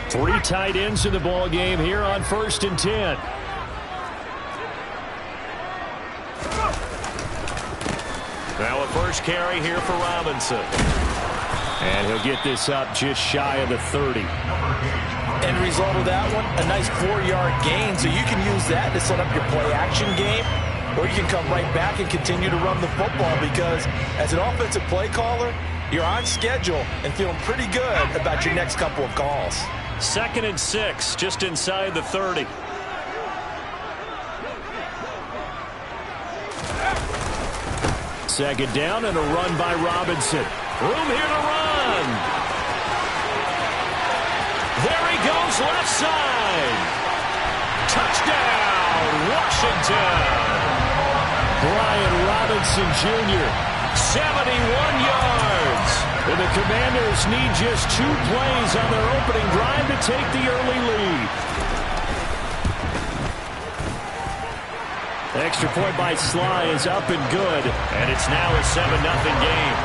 Three tight ends in the ball game here on 1st and 10. Now a first carry here for Robinson. And he'll get this up just shy of the 30. End result of that one, a nice 4-yard gain. So you can use that to set up your play-action game, or you can come right back and continue to run the football because as an offensive play caller, you're on schedule and feeling pretty good about your next couple of calls. 2nd and 6, just inside the 30. Second down and a run by Robinson. Room here to run. There he goes, left side. Touchdown, Washington. Brian Robinson Jr., 71 yards. And the Commanders need just 2 plays on their opening drive to take the early lead. Extra point by Sly is up and good, and it's now a 7-0 game.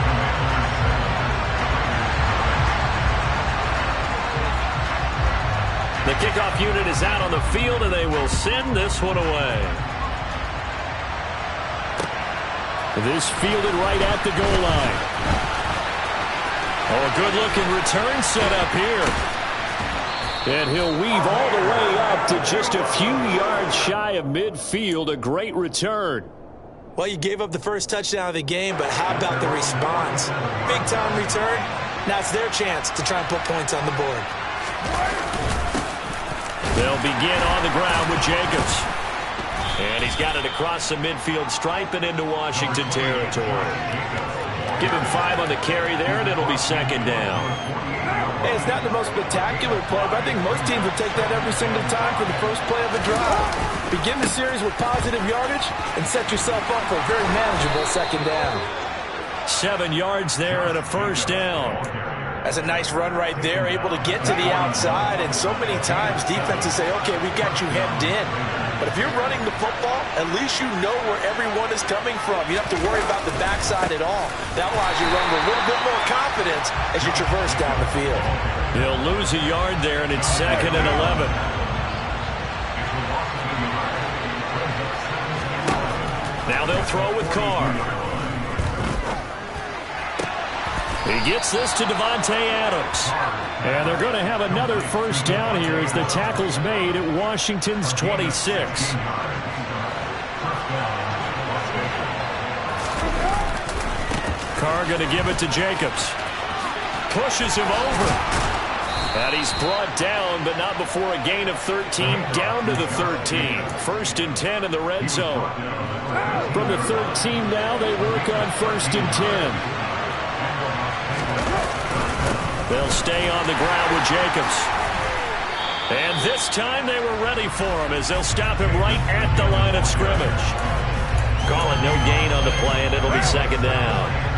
The kickoff unit is out on the field, and they will send this one away. This fielded right at the goal line. Oh, a good-looking return set up here. And he'll weave all the way up to just a few yards shy of midfield. A great return. Well, you gave up the first touchdown of the game, but how about the response? Big-time return. Now it's their chance to try and put points on the board. They'll begin on the ground with Jacobs. And he's got it across the midfield stripe and into Washington territory. Give him 5 on the carry there, and it'll be 2nd down. Hey, it's not the most spectacular play, but I think most teams will take that every single time for the first play of the drive. Begin the series with positive yardage and set yourself up for a very manageable 2nd down. 7 yards there and a 1st down. That's a nice run right there, able to get to the outside, and so many times defenses say, okay, we got you hemmed in. But if you're running the football, at least you know where everyone is coming from. You don't have to worry about the backside at all. That allows you to run with a little bit more confidence as you traverse down the field. They'll lose a yard there, and it's 2nd and 11. Now they'll throw with Carr. He gets this to Devontae Adams. And they're going to have another 1st down here as the tackle's made at Washington's 26. Carr going to give it to Jacobs. Pushes him over. And he's brought down, but not before a gain of 13, down to the 13. 1st and 10 in the red zone. From the 13 now, they work on 1st and 10. They'll stay on the ground with Jacobs. And this time they were ready for him as they'll stop him right at the line of scrimmage. Call it no gain on the play, and it'll be 2nd down.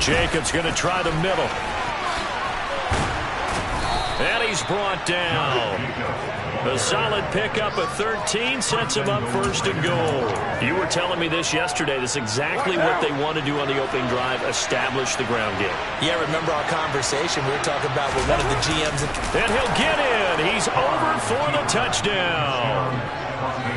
Jacobs going to try the middle. And he's brought down. A solid pickup at 13 sets him up 1st and goal. You were telling me this yesterday. This is exactly what they want to do on the opening drive, establish the ground game. Yeah, remember our conversation. We were talking about with one of the GMs. And he'll get in. He's over for the touchdown.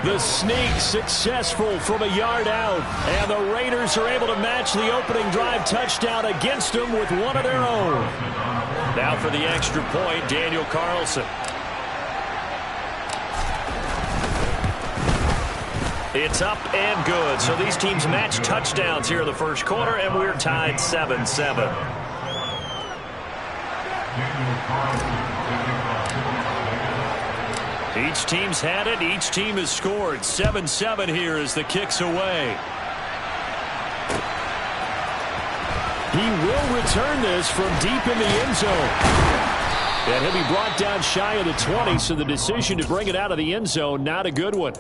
The sneak successful from a yard out. And the Raiders are able to match the opening drive touchdown against them with one of their own. Now for the extra point, Daniel Carlson. It's up and good. So these teams match touchdowns here in the first quarter, and we're tied 7-7. Each team's had it. Each team has scored. 7-7 here as the kick's away. He will return this from deep in the end zone. And he'll be brought down shy of the 20, so the decision to bring it out of the end zone, not a good one.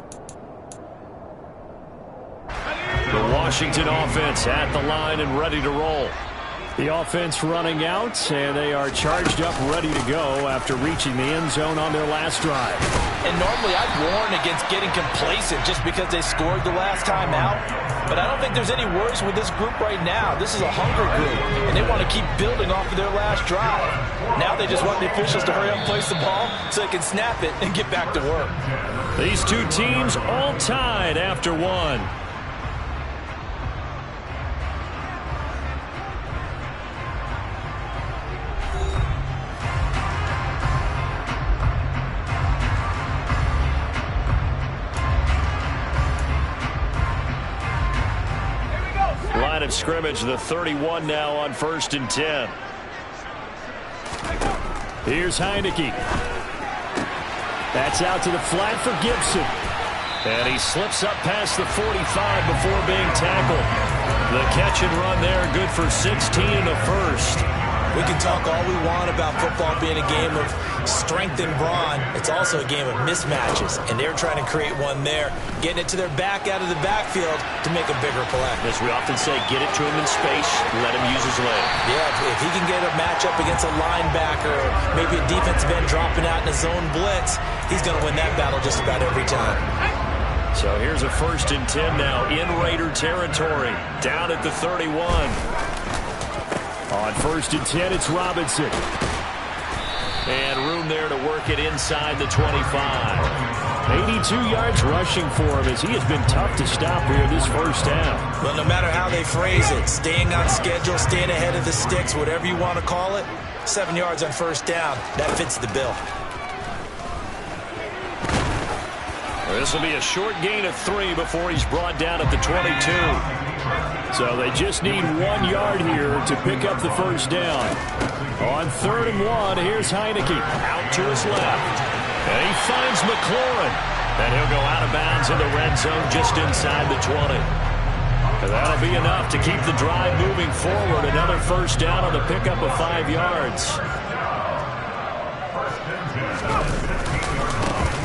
The Washington offense at the line and ready to roll. The offense running out, and they are charged up, ready to go after reaching the end zone on their last drive. And normally I'd warn against getting complacent just because they scored the last time out. But I don't think there's any worries with this group right now. This is a hunger group, and they want to keep building off of their last drive. Now they just want the officials to hurry up and place the ball so they can snap it and get back to work. These two teams all tied after one. Line of scrimmage, the 31 now on 1st and 10. Here's Heineke. That's out to the flat for Gibson. And he slips up past the 45 before being tackled. The catch and run there, good for 16 in the first. We can talk all we want about football being a game of strength and brawn. It's also a game of mismatches, and they're trying to create one there, getting it to their back out of the backfield to make a bigger play. As we often say, get it to him in space, let him use his leg. Yeah, if he can get a matchup against a linebacker or maybe a defensive end dropping out in a zone blitz, he's going to win that battle just about every time. So here's a 1st and 10 now in Raider territory, down at the 31. On 1st and 10, it's Robinson. And room there to work it inside the 25. 82 yards rushing for him as he has been tough to stop here this first half. Well, no matter how they phrase it, staying on schedule, staying ahead of the sticks, whatever you want to call it, 7 yards on 1st down, that fits the bill. This will be a short gain of 3 before he's brought down at the 22. So they just need 1 yard here to pick up the first down. On 3rd and 1, here's Heineke out to his left. And he finds McLaurin. And he'll go out of bounds in the red zone just inside the 20. And that'll be enough to keep the drive moving forward. Another first down on the pickup of 5 yards.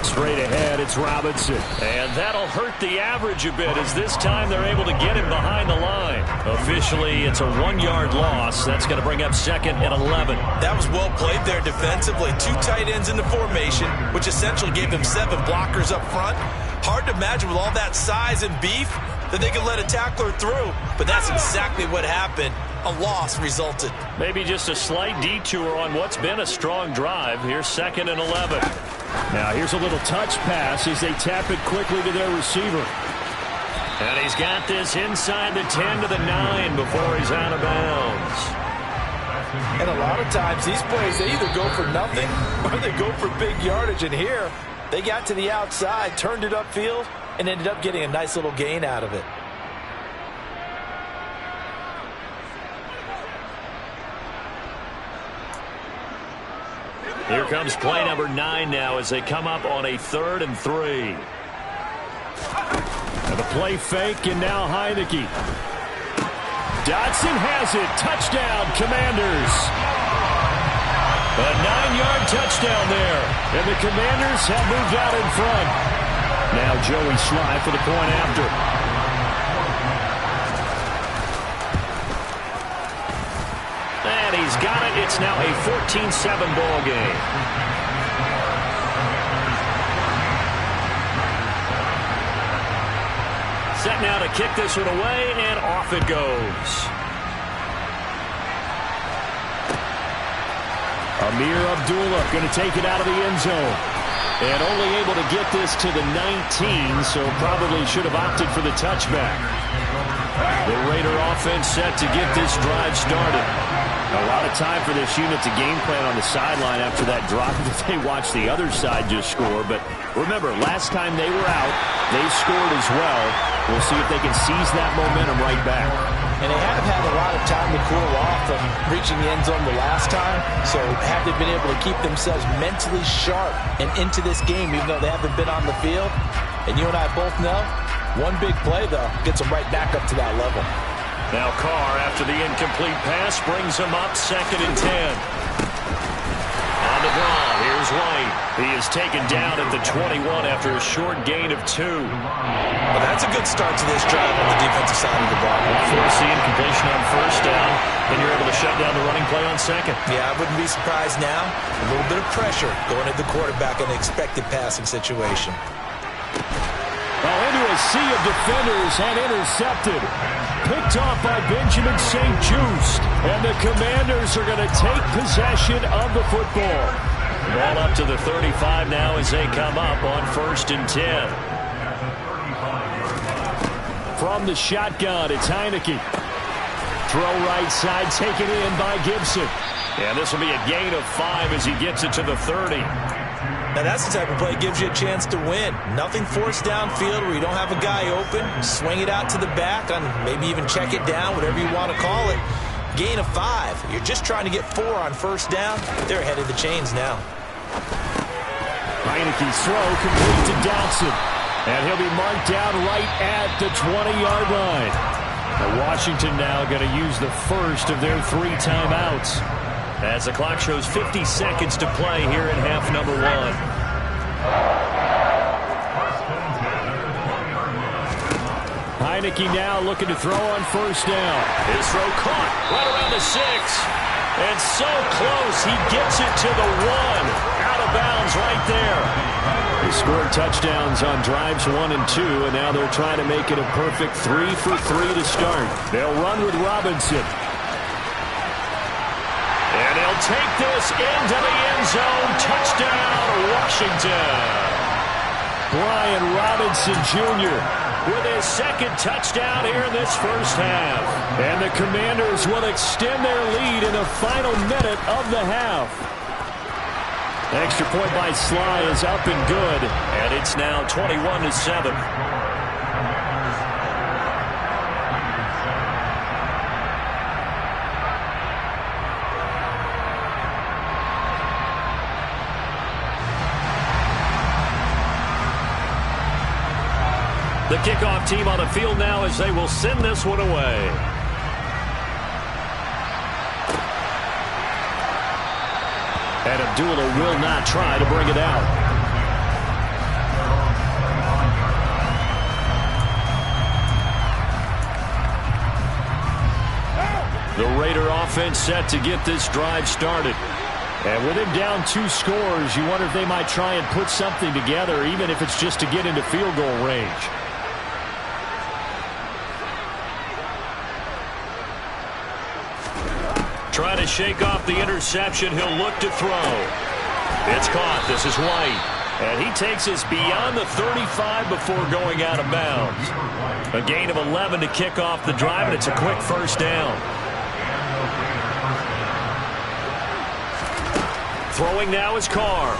Straight ahead, it's Robinson. And that'll hurt the average a bit as this time they're able to get him behind the line. Officially, it's a 1-yard loss. That's going to bring up 2nd and 11. That was well played there defensively. 2 tight ends in the formation, which essentially gave them 7 blockers up front. Hard to imagine with all that size and beef that they could let a tackler through. But that's exactly what happened. A loss resulted. Maybe just a slight detour on what's been a strong drive. Here's 2nd and 11. Now here's a little touch pass as they tap it quickly to their receiver. And he's got this inside the 10 to the 9 before he's out of bounds. And a lot of times these plays, they either go for nothing or they go for big yardage. And here, they got to the outside, turned it upfield, and ended up getting a nice little gain out of it. Here comes play number 9 now as they come up on a 3rd and 3. And the play fake, and now Heineke. Dotson has it. Touchdown, Commanders. A 9-yard touchdown there. And the Commanders have moved out in front. Now Joey Sly for the point after. And he's got it. It's now a 14-7 ball game. Set now to kick this one away, and off it goes. Amir Abdullah going to take it out of the end zone. And only able to get this to the 19, so probably should have opted for the touchback. The Raider offense set to get this drive started. A lot of time for this unit to game plan on the sideline after that drop that they watched the other side just score. But remember, last time they were out, they scored as well. We'll see if they can seize that momentum right back. And they have had a lot of time to cool off from reaching the end zone the last time. So have they been able to keep themselves mentally sharp and into this game, even though they haven't been on the field? And you and I both know, one big play, though, gets them right back up to that level. Now Carr, after the incomplete pass, brings him up 2nd and 10. On the draw, here's White. He is taken down at the 21 after a short gain of 2. Well, that's a good start to this drive on the defensive side of the ball. Force the incompletion on 1st down. And you're able to shut down the running play on second. Yeah, I wouldn't be surprised now. A little bit of pressure going at the quarterback in an expected passing situation. Into a sea of defenders and intercepted. Picked off by Benjamin St-Juste. And the Commanders are going to take possession of the football. Ball up to the 35 now as they come up on 1st and 10. From the shotgun, it's Heineke. Throw right side, taken in by Gibson. And this will be a gain of 5 as he gets it to the 30. Now that's the type of play that gives you a chance to win. Nothing forced downfield where you don't have a guy open. Swing it out to the back, and maybe even check it down, whatever you want to call it. Gain of 5. You're just trying to get 4 on 1st down. They're ahead of the chains now. Heineke's throw complete to Dotson. And he'll be marked down right at the 20-yard line. Now Washington now going to use the first of their 3 timeouts. As the clock shows 50 seconds to play here in half number 1. Heineke now looking to throw on 1st down. His throw caught right around the 6. And so close, he gets it to the 1. Out of bounds right there. They scored touchdowns on drives 1 and 2, and now they're trying to make it a perfect 3 for 3 to start. They'll run with Robinson. And he'll take this into the end zone. Touchdown, Washington. Brian Robinson Jr. with his 2nd touchdown here in this 1st half. And the Commanders will extend their lead in the final minute of the half. Extra point by Sly is up and good. And it's now 21-7. The kickoff team on the field now as they will send this one away. And Abdullah will not try to bring it out. The Raider offense set to get this drive started. And with him down 2 scores, you wonder if they might try and put something together, even if it's just to get into field goal range. Trying to shake off the interception. He'll look to throw. It's caught. This is White. And he takes us beyond the 35 before going out of bounds. A gain of 11 to kick off the drive, and it's a quick 1st down. Throwing now is Carr.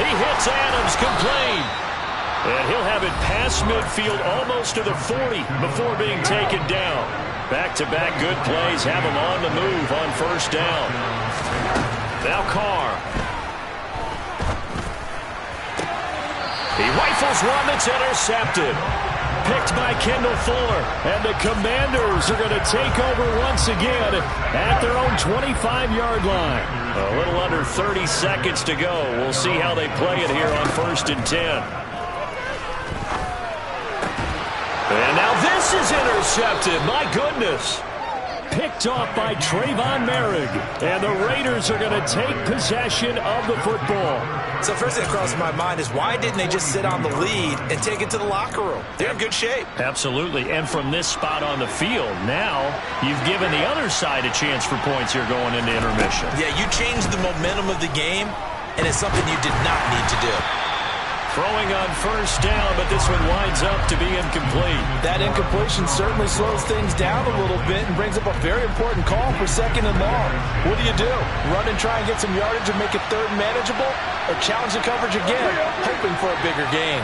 He hits Adams, complete. And he'll have it past midfield almost to the 40 before being taken down. Back-to-back good plays have him on the move on 1st down. Now Carr. He rifles one that's intercepted. Picked by Kendall Fuller. And the Commanders are going to take over once again at their own 25-yard line. A little under 30 seconds to go. We'll see how they play it here on 1st and 10. And now this is intercepted. My goodness. Picked off by Trayvon Merrick. And the Raiders are going to take possession of the football. So first thing that crosses my mind is why didn't they just sit on the lead and take it to the locker room? They're in good shape. Absolutely. And from this spot on the field, now you've given the other side a chance for points here going into intermission. Yeah, you changed the momentum of the game, and it's something you did not need to do. Throwing on 1st down, but this one winds up to be incomplete. That incompletion certainly slows things down a little bit and brings up a very important call for 2nd and long. What do? Run and try and get some yardage and make it 3rd manageable, or challenge the coverage again, hoping for a bigger gain?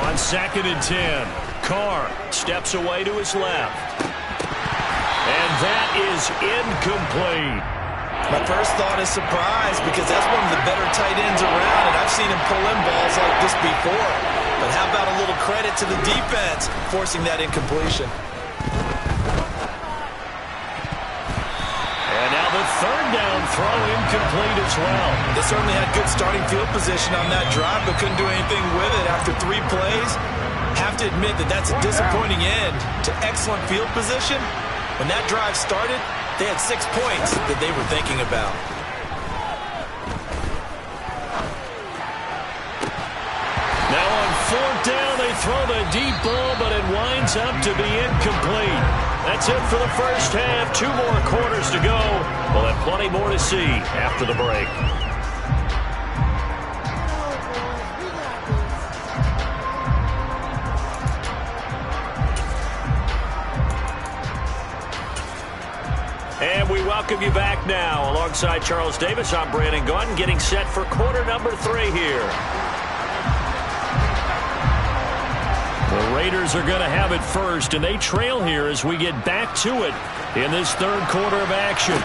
On 2nd and 10, Carr steps away to his left. And that is incomplete. My first thought is surprise because that's one of the better tight ends around, and I've seen him pull in balls like this before. But how about a little credit to the defense forcing that incompletion? And now the 3rd down throw incomplete as well. They certainly had good starting field position on that drive, but couldn't do anything with it after 3 plays. Have to admit that that's a disappointing end to excellent field position. When that drive started, they had 6 points that they were thinking about. Now on 4th down, they throw the deep ball, but it winds up to be incomplete. That's it for the first half. 2 more quarters to go. We'll have plenty more to see after the break. And we welcome you back now. Alongside Charles Davis, I'm Brandon Gaudin, getting set for quarter number 3 here. The Raiders are going to have it first, and they trail here as we get back to it in this 3rd quarter of action.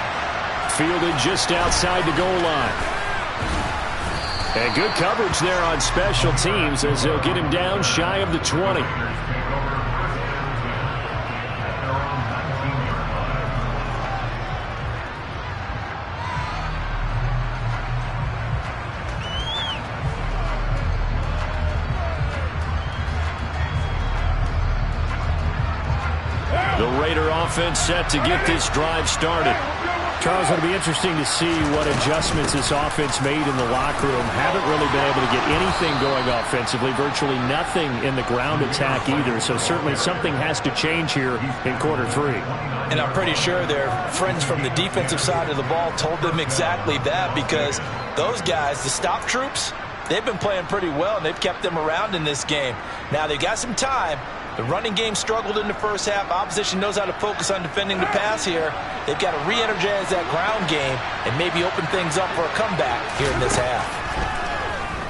Fielded just outside the goal line. And good coverage there on special teams as they'll get him down shy of the 20. The Raider offense set to get this drive started. Charles, it'll be interesting to see what adjustments this offense made in the locker room. Haven't really been able to get anything going offensively, virtually nothing in the ground attack either. So certainly something has to change here in quarter 3. And I'm pretty sure their friends from the defensive side of the ball told them exactly that, because those guys, the stop troops, they've been playing pretty well, and they've kept them around in this game. Now, they've got some time. The running game struggled in the first half. Opposition knows how to focus on defending the pass here. They've got to re-energize that ground game and maybe open things up for a comeback here in this half.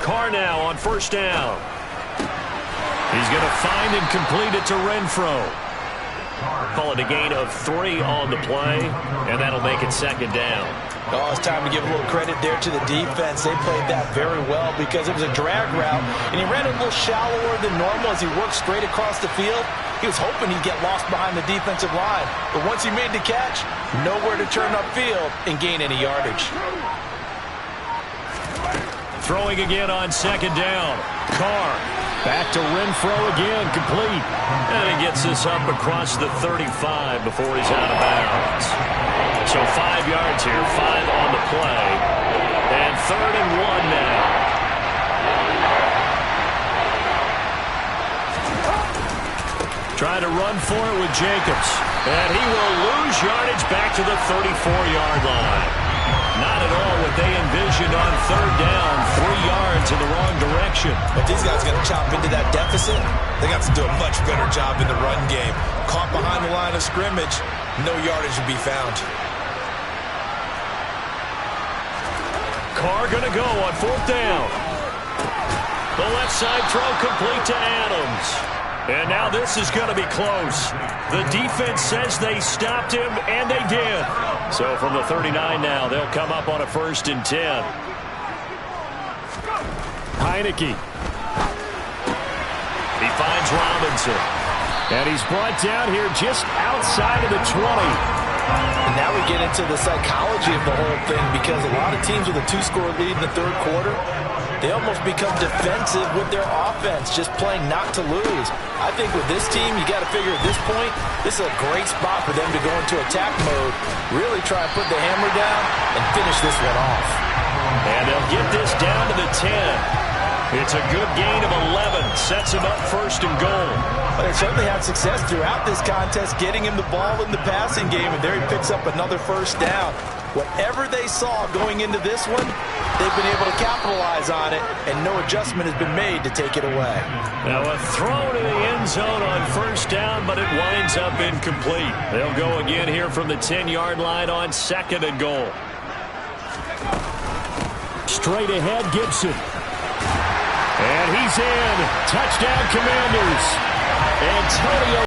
Carr now on 1st down. He's going to find and complete it to Renfro. Call it a gain of 3 on the play, and that'll make it 2nd down. Oh, it's time to give a little credit there to the defense. They played that very well because it was a drag route, and he ran a little shallower than normal as he worked straight across the field. He was hoping he'd get lost behind the defensive line, but once he made the catch, nowhere to turn upfield and gain any yardage. Throwing again on 2nd down. Carr back to Renfro again, complete. And he gets this up across the 35 before he's out of bounds. So 5 yards here, 5 on the play. And 3rd and 1 now. Trying to run for it with Jacobs. And he will lose yardage back to the 34-yard line. Not at all what they envisioned on 3rd down. 3 yards in the wrong direction. If these guys are going to chop into that deficit, they got to do a much better job in the run game. Caught behind the line of scrimmage, no yardage to be found. Carr going to go on 4th down. The left side throw complete to Adams. And now this is going to be close. The defense says they stopped him, and they did. So from the 39 now, they'll come up on a 1st and 10. Heineke. He finds Robinson. And he's brought down here just outside of the 20. And now we get into the psychology of the whole thing, because a lot of teams with a 2-score lead in the 3rd quarter, they almost become defensive with their offense, just playing not to lose. I think with this team, you got to figure at this point, this is a great spot for them to go into attack mode, really try and put the hammer down and finish this one off. And they'll get this down to the 10. It's a good gain of 11. Sets him up 1st and goal. But they certainly had success throughout this contest, getting him the ball in the passing game, and there he picks up another 1st down. Whatever they saw going into this one, they've been able to capitalize on it, and no adjustment has been made to take it away. Now a throw to the end zone on 1st down, but it winds up incomplete. They'll go again here from the 10-yard line on 2nd and goal. Straight ahead, Gibson. And he's in. Touchdown, Commanders. Antonio